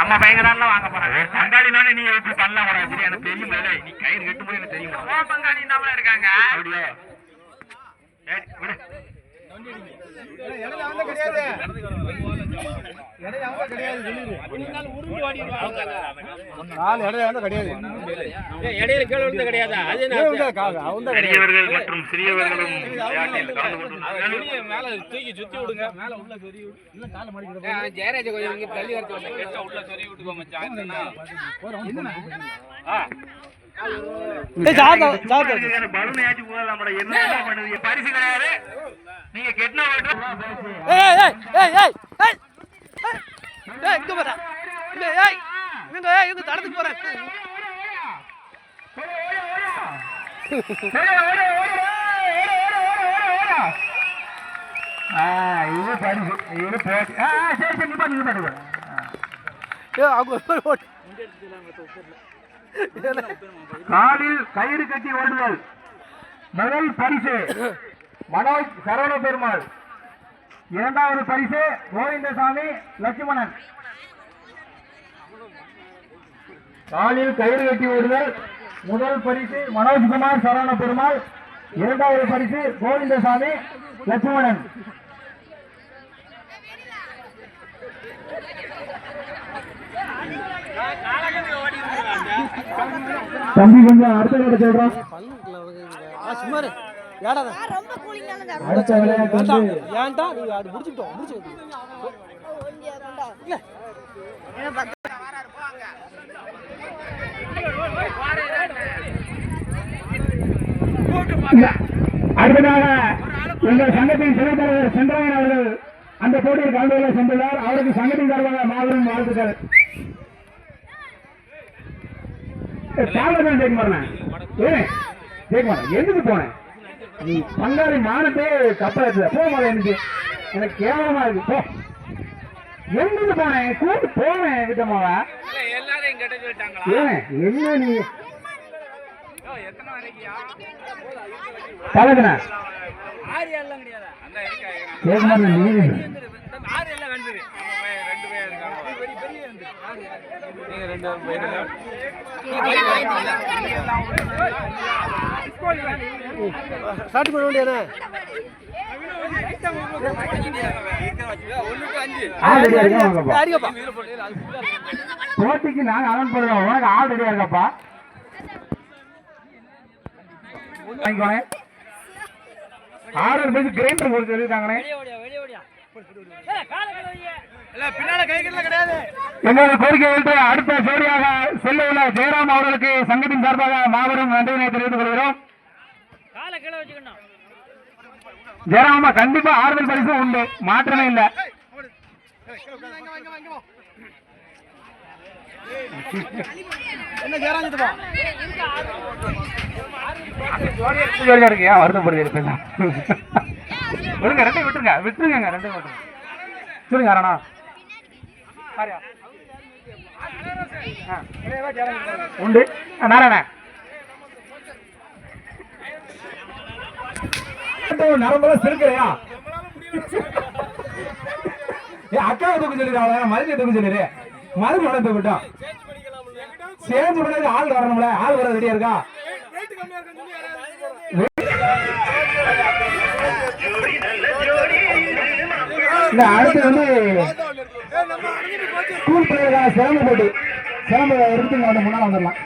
நம்ம பயங்கரம் வாங்க போறாங்க. பங்காளினால நீ எப்படி பண்ணலாம் எனக்கு தெரியும். நீ கயிறு கட்டு போய் எனக்கு தெரியும். பங்காளி இல்லாம இருக்காங்க. அப்படியா? பெரியவர்கள் மற்றும் சிறியவர்களும் சுத்தி விடுங்க. ஜெயராஜ் கொஞ்சம் தள்ளி உள்ள சொல்லி விட்டுக்கோ மச்சான். பரிசு கிடையாது. நீங்க கெட்டின தடத்துக்கு போறேன். காலில் கயிறு கட்டி ஓடுதல் முதல் பரிசு மனோஜ் சரவண பெருமாள். இரண்டாவது பரிசு கோவிந்தசாமி லட்சுமணன். காலில் கயிறு கட்டி ஓடுதல் முதல் பரிசு மனோஜ்குமார் சரவண பெருமாள். இரண்டாவது பரிசு கோவிந்தசாமி லட்சுமணன். தம்பி கொஞ்சம் அடுத்த விளையாட்டு சொல்றோம். அடுத்த விளையாட்டு அடுத்ததாக எங்கள் சங்கத்தின் துணைத் தலைவர் சென்றவன் அவர்கள் அந்த போட்டியில் கலந்து கொள்ள சென்றுள்ளார். அவருக்கு சங்கத்தின் சார்பாக மாபெரும் வாழ்த்துக்கள். எதுக்கு போனேன்? நீ பங்காளி மானத்தே கப்பல் போக எனக்கு எனக்கு கேவலமா இருக்கு. போ எங்கிட்டு போனேன்? கூட்டு போனேன் விட்டமாவா என்ன நீ பழகுன ஸ்டார்ட் பண்ண வேண்டியதானே? போட்டிக்கு நாங்க அலன் பண்ணுவோம். உனக்கு ஆள் ரெடியா இருக்கப்பா. ஆர்டர் பேசி கிரைண்டர் போட்டு சொல்லிருக்காங்களே. எங்களது கோரிக்கை அடுத்த ஜோடியாக செல்ல உள்ள ஜெயராம் அவர்களுக்கு சங்கத்தின் சார்பாக மாபெரும் நன்றியினை தெரிவித்துக் கொள்கிறோம். ஜெயராமா கண்டிப்பா ஆறுதல் பரிசு உண்டு, மாற்றமே இல்லை. வருத்தப்படுது ரெண்டு விட்டுருங்க விட்டுருங்க ரெண்டு விட்டுருங்க சொல்லுங்க அரணா உண்டு நாராயண நரம்பெல்லாம் சிறுக்கலையா? அக்காவை தூக்க சொல்லிடுறாங்க, மதுரை தூக்க சொல்லிடு. மதுரை உடம்பு விட்டோம் சேர்ந்து பண்ணது ஆள் வரணும்ல. ஆள் வர ரெடியா இருக்கா? அடுத்து வந்து ஸ்கூல் பிள்ளைகளுக்கான சிரம போட்டு சிரம எடுத்துங்க வந்து முன்னாள் வந்துடலாம்.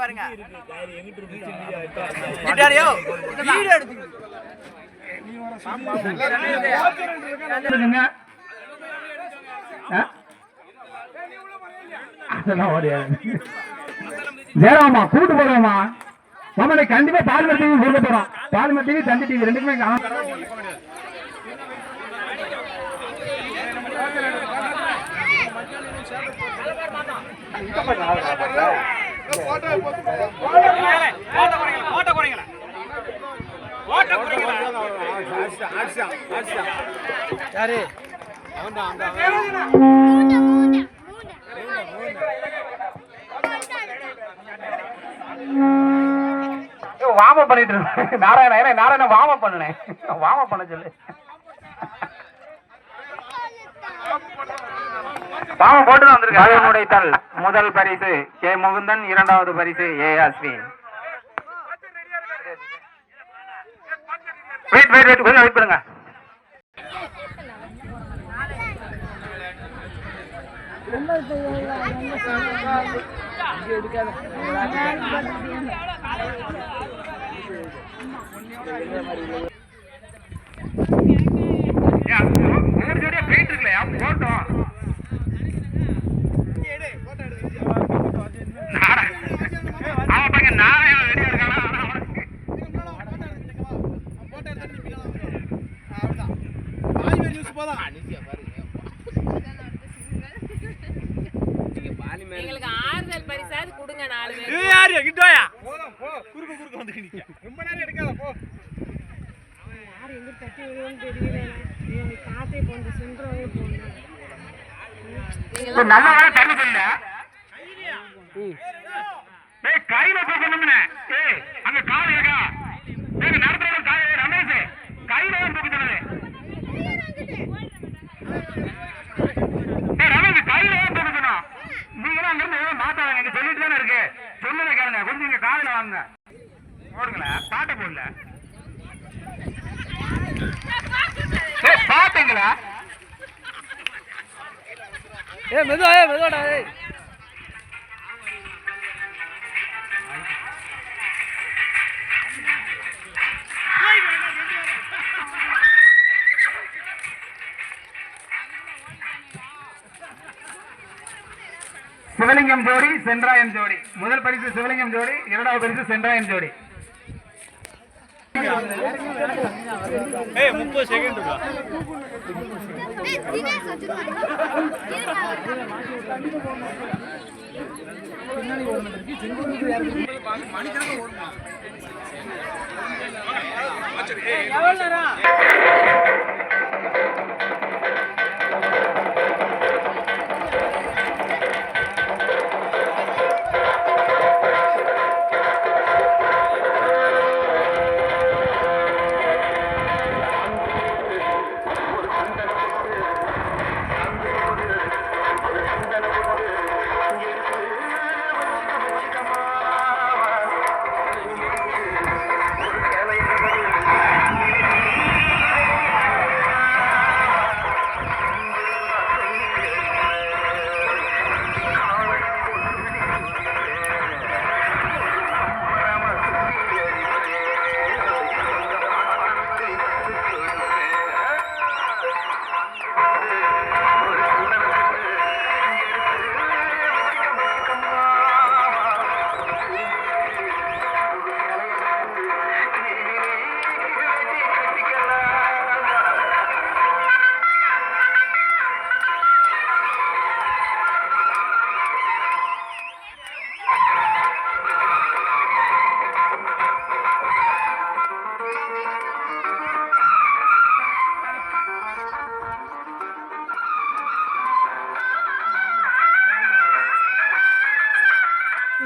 பாருங்க ஜெயராமா கூட்டு போறோமா நம்மளை கண்டிப்பா பாலிமர் டிவி கொடுக்க போறோம். பாலிமர் டிவி தந்தி டிவி ரெண்டுக்குமே யாரு வாம பண்ணிட்டு இருக்கேன். நாராயண வாம பண்ணுனேன். வாம பண்ண சொல்லு. வாம போட்டு தான் வந்திருக்கேன். உடைத்தல் முதல் பரிசு கே முகுந்தன், இரண்டாவது பரிசு ஏ அஸ்வின். வெயிட் கொஞ்சம் வெயிட் பண்ணுங்க. போயிட்டு இருக்கலையா போட்டோம். நாராயணன் ரெடியா இருக்கானா? எங்களுக்கு ஆறுதல் பரிசாது கொடுங்க. 4 பேர் குறுக்கு வந்து ரொம்ப நேரம் எடுக்காத போ. யார் எங்க தட்டி விடுவோன்னு தெரியல. காத்தே போந்து சென்றவே போகணும். நல்ல வேலை தண்ணி சொல்ல. கையில தூக்கணும்னே. அங்க கால் இருக்கா? நடத்துற காய் ரமேஷ் கையில தான் தூக்கி தருது. ரமேஷ் கையில தான் தூக்கணும். நீங்களும் அங்க இருந்து மாத்தாங்க. நீங்க சொல்லிட்டு தானே இருக்கு. சொல்லுங்க கேளுங்க. கொஞ்சம் நீங்க காலையில வாங்க. போடுங்களேன். பாட்டை போடல. பாட்டுங்களா? மெதுவாடா. சிவலிங்கம் ஜோடி, சென்றாயன் ஜோடி. முதல் பரிசு சிவலிங்கம் ஜோடி, இரண்டாவது பரிசு சென்றாயன் ஜோடி. 30 செகண்ட்.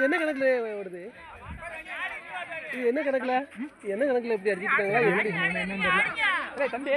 என்ன கணக்குல ஓடுது? இது என்ன கணக்குல இப்படி அடிச்சுட்டாங்களா? தம்பி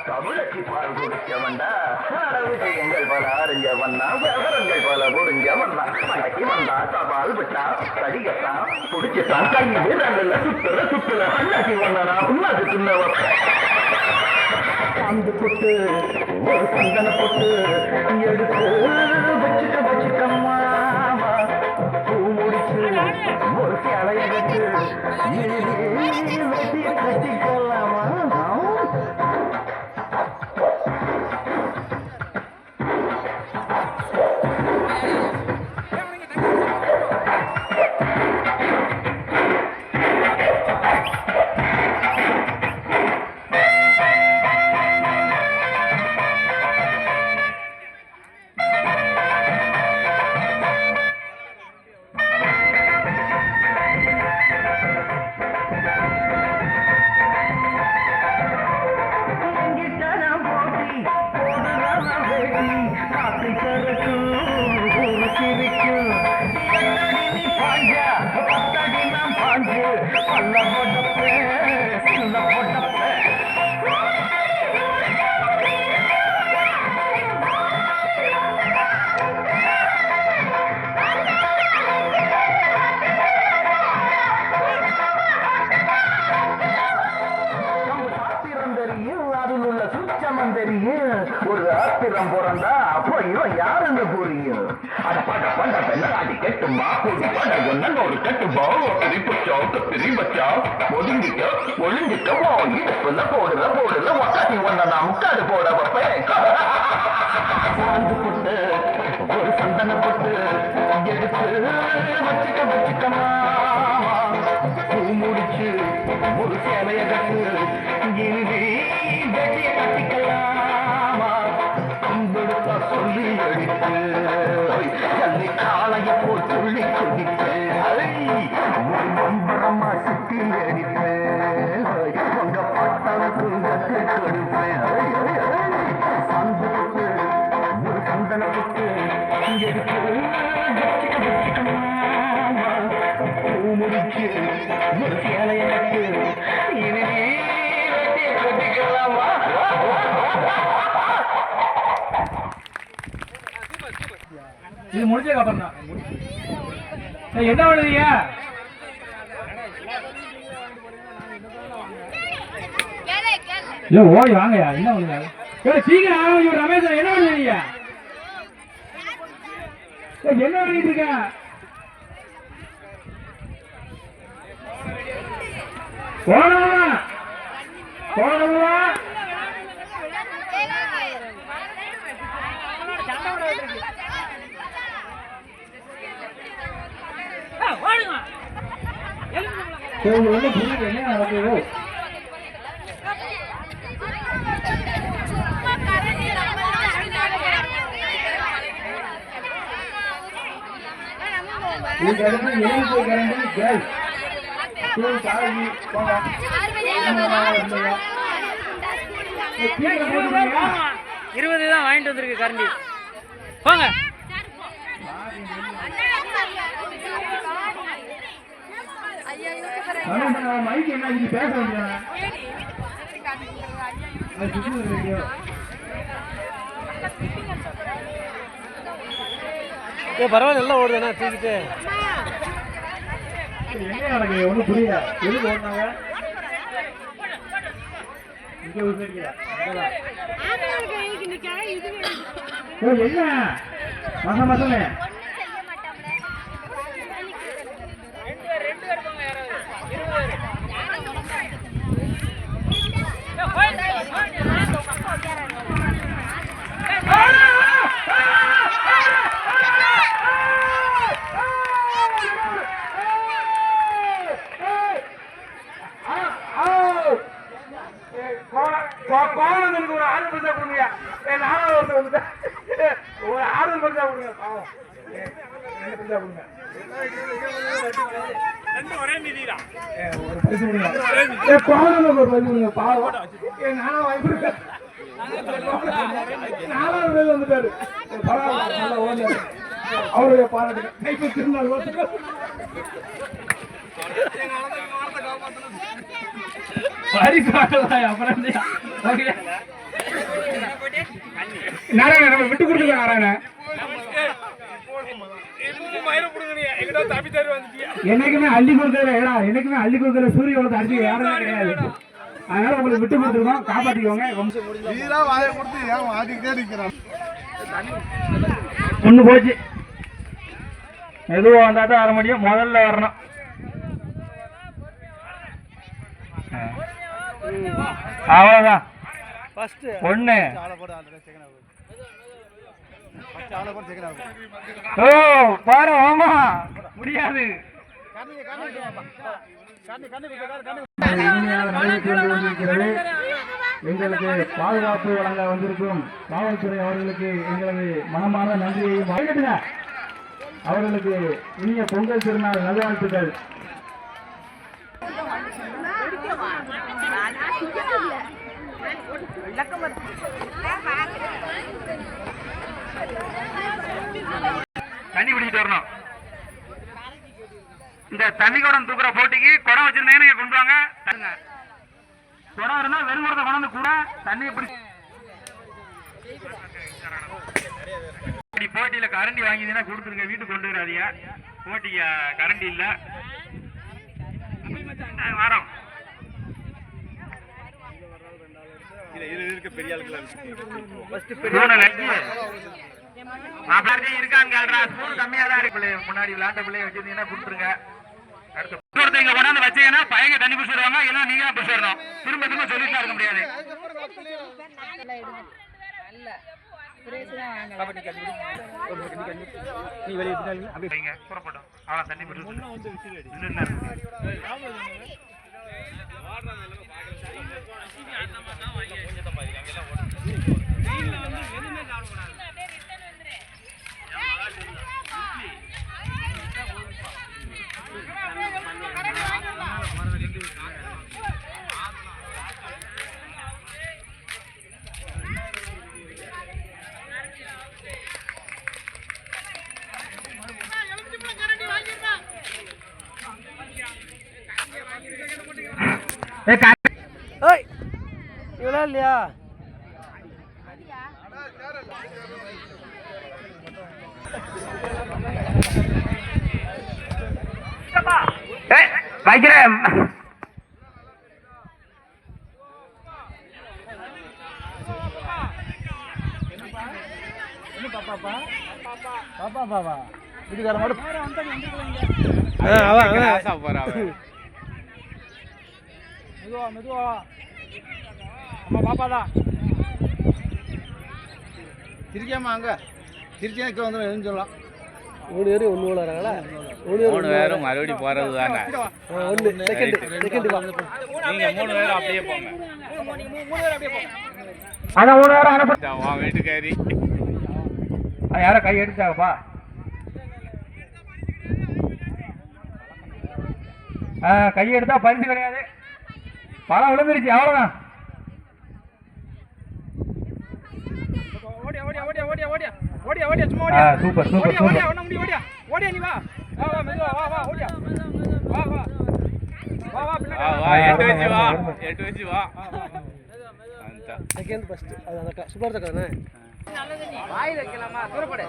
தமிழச்சி பால் குடிக்க வந்தா விஷயங்கள் பல அறிஞ்ச வந்தா விவரங்கள் பல புரிஞ்ச வந்தா மடக்கி வந்தா சவால் விட்டா கடிகத்தான் குடிச்சுட்டான் கையில் நல்ல சுத்துற அண்ணாச்சி வந்தானா உன்னாச்சு தின்னவன் அந்த பொட்டு ஒரு சந்தன பொட்டு எடுத்து வச்சுக்கம்மா பூ முடிச்சு ஒரு சேலைய வச்சு கட்டிக்கலாமா? அப்புறம் தெரியும் ஒரு ஆத்திரம் பிறந்தா அப்போ இவன் யாருன்னு புரியும் அட பட பண்ட பெண்ணாடி கெட்டுமா கூடி பட ஒன்னு ஒரு கெட்டுமா பிரிப்பச்சா பிரிப்பச்சா ஒதுங்கிக்க ஒழுங்கிக்கவோ இடுப்புல போடுல ஒக்காட்டி ஒன்ன நான் முக்காடு போட வைப்பேன் சாந்து போட்டு ஒரு சந்தன போட்டு எடுத்து வச்சுக்கமா பூ முடிச்சு ஒரு சேலைய கட்டு இனி வெட்டிய கட்டிக்கலாமா கும்பிடுத்த சொல்லி அடித்து ஜல்லி காளைய போல் துள்ளி குதித்து ஒரு நம்பரமா சுத்தி அடிப்பேன் உங்க பட்டனுக்கு கத்து கொடுப்பேன் சந்தனத்து ஒரு சந்தனத்துக்கு எடுத்து முடிச்சு ஒரு சேலைய கட்டு இனி கட்டிக்கலாமா இது முடிஞ்சதுக்கு அப்புறம் தான் என்ன பண்ணுவீங்க ஓடி வாங்கயா என்ன பண்ணுங்க சீக்கிரம் இவர் ரமேஷ் என்ன பண்ணுவீங்க என்ன பண்ணிட்டு இருக்க போனவா போனவா என்ன நடக்குது இருபது தான் வாங்கிட்டு வந்திருக்கு கரண்டி போங்க மைக் என்ன பேச வேண்டிய பரவாயில்ல நல்லா ஓடுதுண்ணா தூக்கிட்டு என்ன எனக்கு ஒன்றும் புரியல எதுக்கு ஓடினாங்க இங்கே என்ன மாசம் மாசமே கோவலனுக்கு ஒரு 6 பைசா கொடுங்க. நானும் ஒருத்தர் வந்துட்டேன். ஒரு 6 பைசா கொடுங்க. பாவம் 2 பைசா கொடுங்க. ஒரே நிதிடா. ஒரு பைசா கொடுங்க. கோவலனுக்கு ஒரு பைசா கொடுங்க. பாவம் நானும் வாங்கி கொடுத்தேன். 4வது பேர் வந்துட்டாரு. பரவாயில்ல நல்லா ஓடுறாரு. அவருடைய பாராட்டு கைக்கு திருநாள் ஓட்டுங்க. நாராயண விட்டு கொடுத்துருக்க நாராயண என்னைக்குமே அள்ளி கொடுக்கல என்னைக்குமே அள்ளி கொடுக்கல சூரிய உலகத்தை அடிச்சு யாருமே கிடையாது. அதனால உங்களுக்கு விட்டு கொடுத்துருக்கோம், காப்பாற்றிக்கோங்க. ஒண்ணு போச்சு, எதுவும் வந்தா தான் வர முடியும். முதல்ல வரணும். அவ்வளவுதான் ஒண்ணு. ஓ பாரு, ஆமா முடியாது. எங்களுக்கு பாதுகாப்பு வழங்க வந்திருக்கும் காவல்துறை அவர்களுக்கு எங்களது மனமான நன்றியை வழங்கிடுங்க. அவர்களுக்கு இனிய பொங்கல் திருநாள் நல்வாழ்த்துக்கள். தண்ணி பிடிச்சிட்டு வரணும். இந்த தண்ணி குடம் தூக்குற போட்டிக்கு குடம் வச்சிருந்தீங்கன்னா நீங்க கொண்டு வாங்க. குடம் இருந்தா வெறும் குடத்தை கொண்டாந்து கூட தண்ணியை பிடிச்சி போட்டியில கரண்டி வாங்கினீங்கன்னா கொடுத்துருங்க, வீட்டுக்கு கொண்டு வராதியா. போட்டிக்கு கரண்டி இல்ல வரோம். இருக்காங்க கம்மியா தான் இருக்கு. முன்னாடி விளையாட்ட பிள்ளைய வச்சிருந்தீங்கன்னா கொடுத்துருங்க. அடுத்து ஒருத்தங்க கொண்டாந்து வச்சீங்கன்னா பையங்க தண்ணி பிடிச்சிடுவாங்க. எல்லாம் நீங்க தான் பிடிச்சிடணும். திரும்ப திரும்ப சொல்லிட்டு இருக்க முடியாது. நீ வெளியே அப்படியே புறப்படும். அவ்வளோ தண்ணி இவ்வளோ இல்லையா? வைக்கிறேன். பாப்பா வீட்டுக்கார மட்டும் மெதுவா அம்மா பாப்பா தான் திருச்சியாமா அங்க திருச்சியா வந்து எதுன்னு சொல்லலாம். 3 பேரும் ஒன்று விளாட்றாங்களா? 3 பேரும் மறுபடியும் போறது தானே. ஒன்று செகண்ட் நீங்க 3 பேரும் அப்படியே போங்க. அதான் 3 பேரும் அனுப்ப வீட்டுக்காரி யார கை எடுத்தாங்கப்பா. கை எடுத்தா பரிசு கிடையாது. பழம் விழுந்துருச்சு. அவ்வளவுதான். Super super super. எட்டு வச்சு வா. செகண்ட் ஃபர்ஸ்ட் அது அந்த சூப்பர் தக்கானே. வாயில் வைக்கலாமா? தூரப்படு.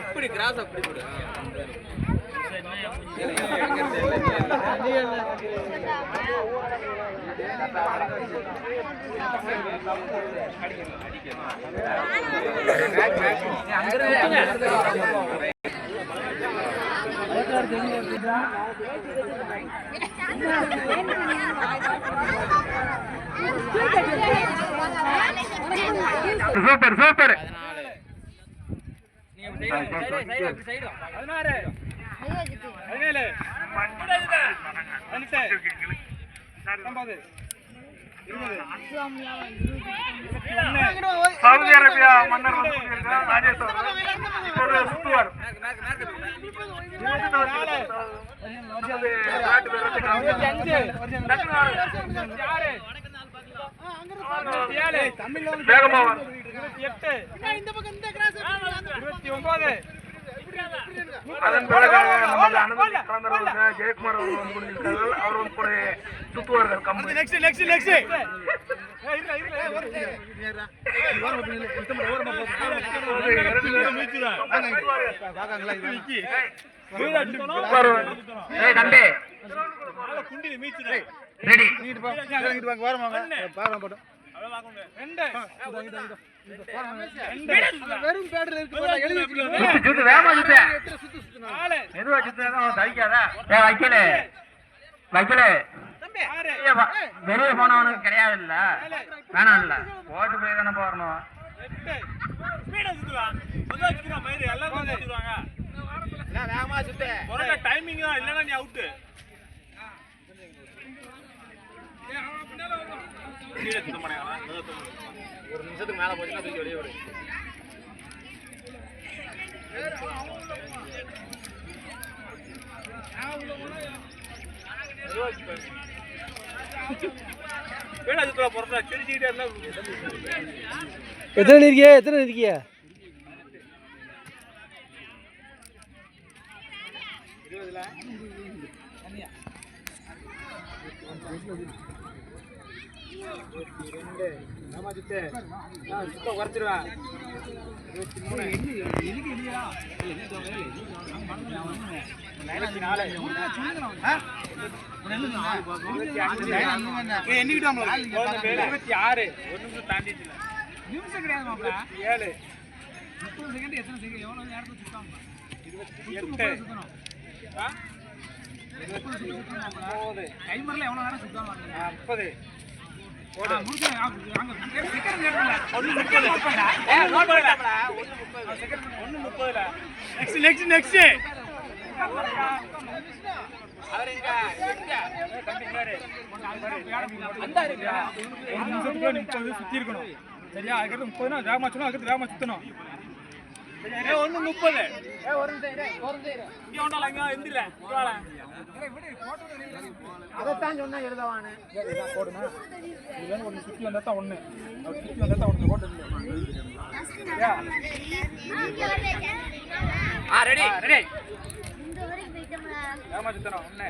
இப்படி கிராஸ் அப்படி போடு. Super super. சவுதி அரேபியா மன்னர் சுத்துவார். அதன் பிறகு ஜெயக்குமார் அவர்கள் வந்து கொண்டிருக்கிறார்கள். அவர் வந்து கூட சுத்துவார்கள் கம்பெனி. வெளியே போனவனுக்கு கிடையாது இல்ல, வேணாம் இல்ல, போட்டு போய் தானே போறணும். டைமிங் தான் இல்லைன்னா நீ அவுட்டு. ஒரு நிமிஷத்துக்கு மேல போச்சுன்னா தூக்கி வெளியே விடு. எத்தனை இருக்கியா? குறைச்சிருவேன். 26 1 நிமிஷம் தாண்டிட்டு நிமிஷம் கிடையாது மாப்பிள 7 30 செகண்ட் எத்தனை செகண்ட் எவ்வளவு நேரத்துல சுத்தாம 28 சுத்தணும் ஆ 30 சுத்தணும் டைமர்ல எவ்வளவு நேரம் சுத்தாம 40 ஓடு முடிச்சு அங்க செகண்ட் நேரத்துல 1:30 நெக்ஸ்ட் அவர் எங்க தம்பி பாரு அந்த இருக்கா ஒரு நிமிஷத்துக்கு நீ சுத்தி இருக்கணும் சரியா அதுக்கு 30 வேகமா சொன்னா அதுக்கு வேகமா சுத்தணும் 1:30 இங்க ஒண்ணால அங்க எந்திரல வாள அதைத்தான் சொன்னா எழுதவானு போடுனா இது வேணும் ஒன்னு சுத்தி வந்தா தான் ஒண்ணு சுத்தி வந்தா தான் ஒண்ணு போட்டு இல்லையா ரெடி ரெடி இந்த வரைக்கும் போயிட்டோம்டா. வேகமா சுத்தணும் 1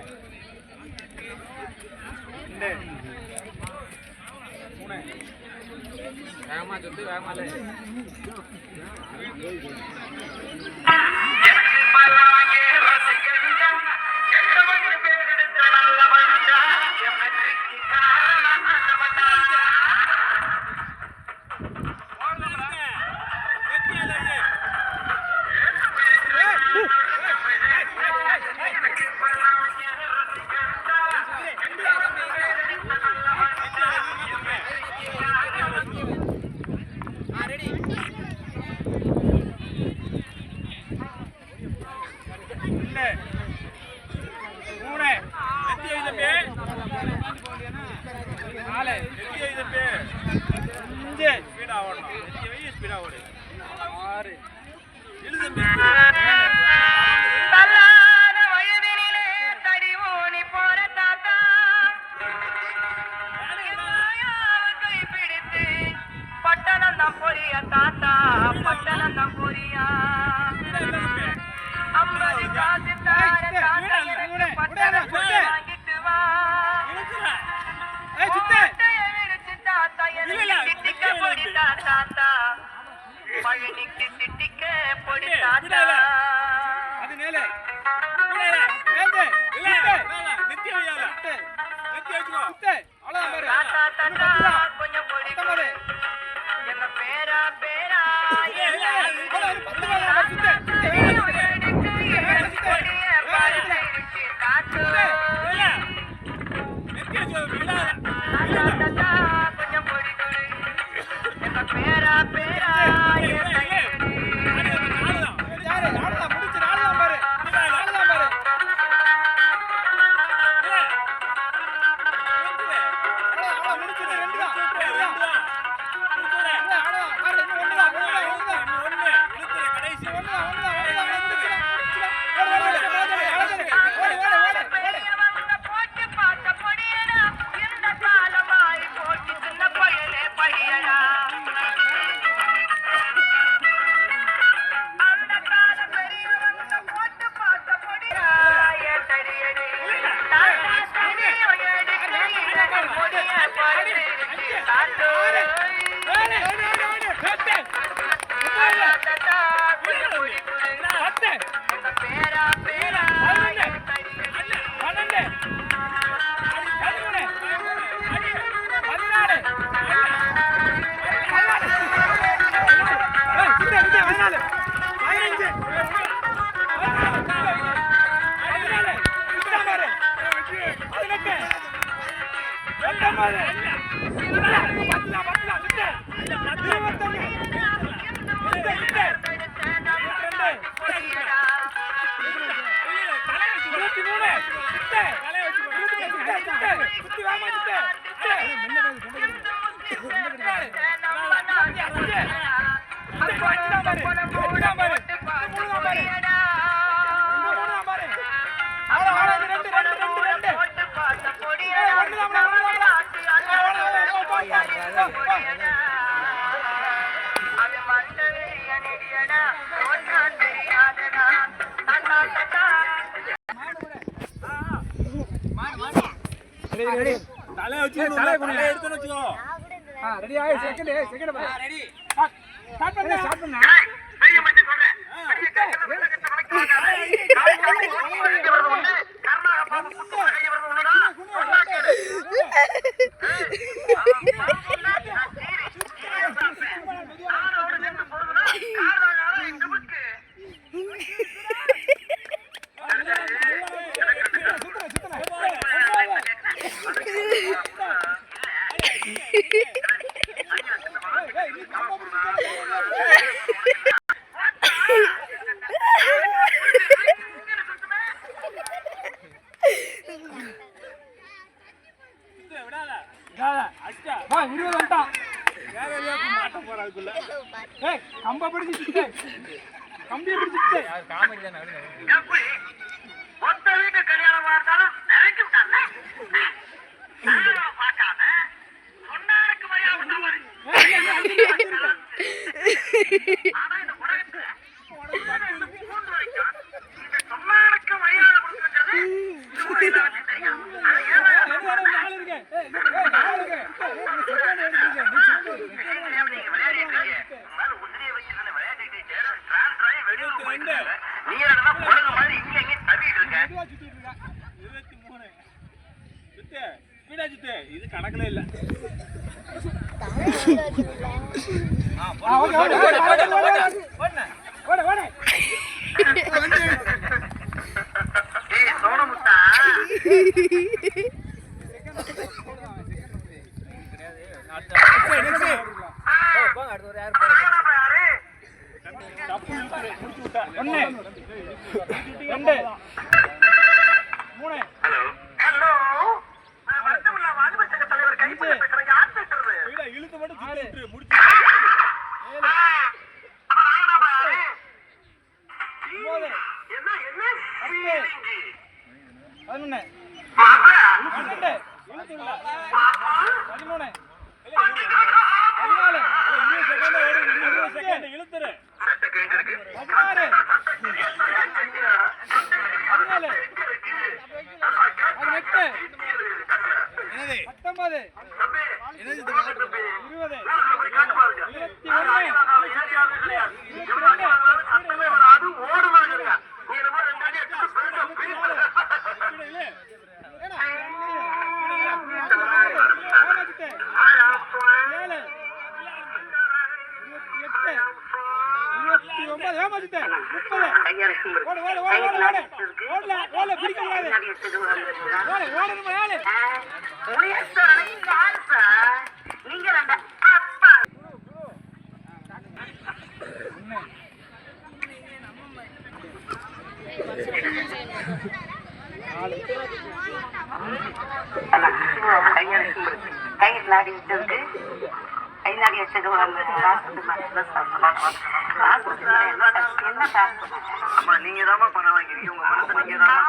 2 3 வேகமா சுத்து வேகமா 20 வந்துட்டான். வேற எதையோ மாட்ட போறா அதுக்குள்ள. ஏய் கம்ப பிடிச்சிட்டு. கம்பியை பிடிச்சிட்டு. அது காமெடி தானே அது. மொத்த வீட்டு கல்யாணமா இருந்தாலும் நிறைஞ்சு விட்டாங்க. பார்க்காம சொன்னாருக்கு மரியாதை கொடுத்த மாதிரி. ஆனா இந்த உலகத்துல மூன்று வரைக்கும் இந்த சொன்னாருக்கு மரியாதை கொடுத்துருக்கிறது தெரியும். நாலு இருக்கு. நாலு இருக்கு. நீங்க குழந்தை மாதிரி இங்க எங்க தவிட்டு இருக்க. 23. சுத்து. ஸ்பீடா சுத்து. இது கணக்குல இல்ல. ஓகே ஓடு. ஏய் சோனமுத்தா. ஹலோ நான் வருத்தமில்ல வாலிப சங்க தலைவர் கைப்பற்ற பேசுறேன். யார் பேசுறது? இழுத்து மட்டும் சுத்தி முடிச்சு. என்ன என்ன ஃபீலிங்? 11. மாப்ள 12. இழுத்து இல்ல. 13. 14. 20 செகண்ட் ஓடு. 20 செகண்ட் இழுத்துரு. செகண்ட் இருக்கு. 16. 17. 18. என்னது? 19. என்னது? 20. கைநாடி வச்சதுக்கு கைநாடி வச்சது அம்மா நீங்க தான் பணம் வாங்கிருக்கீங்க. உங்க பணத்தை நீங்க தான்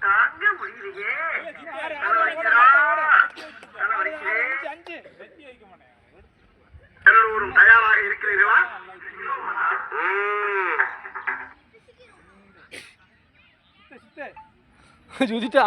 தாங்க முடியலையே. எல்லோரும் தயாராக இருக்கிறீர்களா? சுத்திட்டா